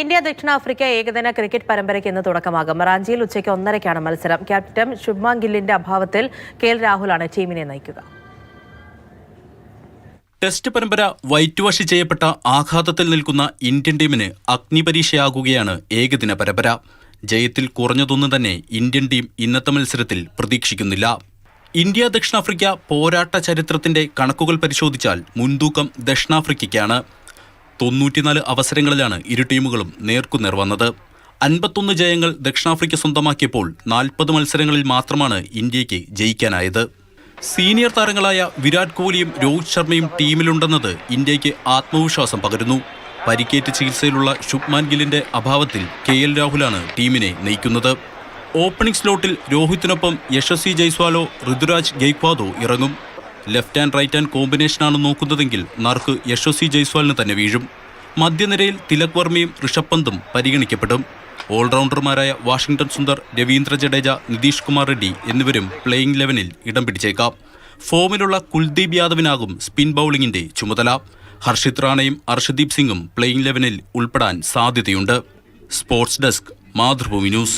India ദക്ഷിണാഫ്രിക്ക ഏകദിന cricket പരമ്പരയ്ക്ക് ഇന്ന് തുടക്കമാകും. റാഞ്ചിയിൽ ഉച്ചയ്ക്ക് 1:30-ക്കാണ് മത്സരം. ക്യാപ്റ്റൻ ശുഭ്മാൻ ഗില്ലിന്റെ അഭാവത്തിൽ KL രാഹുലാണ് ടീമിനെ നയിക്കുക. ടെസ്റ്റ് പരമ്പര വൈറ്റ് വാഷ് ചെയ്യപ്പെട്ട ആഘാതത്തിൽ നിൽക്കുന്ന ഇന്ത്യൻ ടീമിന് അഗ്നിപരീക്ഷയാകുകയാണ് ഏകദിന പരമ്പര. ജയത്തിൽ കുറഞ്ഞതൊന്നും തന്നെ ഇന്ത്യൻ ടീം ഇന്നത്തെ മത്സരത്തിൽ പ്രതീക്ഷിക്കുന്നില്ല. ഇന്ത്യ ദക്ഷിണാഫ്രിക്ക പോരാട്ട ചരിത്രത്തിന്റെ കണക്കുകൾ പരിശോധിച്ചാൽ മുൻതൂക്കം ദക്ഷിണാഫ്രിക്കയ്ക്കാണ്. 94 അവസരങ്ങളിലാണ് ഇരു ടീമുകളും നേർക്കുനേർ വന്നത്. 51 ജയങ്ങൾ ദക്ഷിണാഫ്രിക്ക സ്വന്തമാക്കിയപ്പോൾ 40 മത്സരങ്ങളിൽ മാത്രമാണ് ഇന്ത്യയ്ക്ക് ജയിക്കാനായത്. സീനിയർ താരങ്ങളായ വിരാട് കോഹ്ലിയും രോഹിത് ശർമ്മയും ടീമിലുണ്ടെന്നത് ഇന്ത്യയ്ക്ക് ആത്മവിശ്വാസം പകരുന്നു. പരിക്കേറ്റ് ചികിത്സയിലുള്ള ശുഭ്മാൻ ഗില്ലിന്റെ അഭാവത്തിൽ KL രാഹുലാണ് ടീമിനെ നയിക്കുന്നത്. ഓപ്പണിംഗ് സ്ലോട്ടിൽ രോഹിത്തിനൊപ്പം യശസ്വി ജയ്സ്വാലോ, ഋതുരാജ് ഗെയ്ക്വാദോ ഇറങ്ങും. ലെഫ്റ്റ് ആൻഡ് റൈറ്റ് ഹാൻഡ് കോമ്പിനേഷനാണ് നോക്കുന്നതെങ്കിൽ നറുക്ക് യശസ്വി ജയ്സ്വാലിന് തന്നെ വീഴും. മധ്യനിരയിൽ തിലക് വർമ്മയും ഋഷഭ് പന്തും പരിഗണിക്കപ്പെടും. ഓൾറൗണ്ടർമാരായ വാഷിംഗ്ടൺ സുന്ദർ, രവീന്ദ്ര ജഡേജ, നിതീഷ് കുമാർ റെഡ്ഡി എന്നിവരും പ്ലേയിംഗ് 11-ൽ ഇടം പിടിച്ചേക്കാം. ഫോമിലുള്ള കുൽദീപ് യാദവിനാകും സ്പിൻ ബൌളിംഗിന്റെ ചുമതല. ഹർഷിത് റാണയും അർഷദീപ് സിംഗും പ്ലേയിംഗ് 11-ൽ ഉൾപ്പെടാൻ സാധ്യതയുണ്ട്. Sports desk, Mathrubhumi news.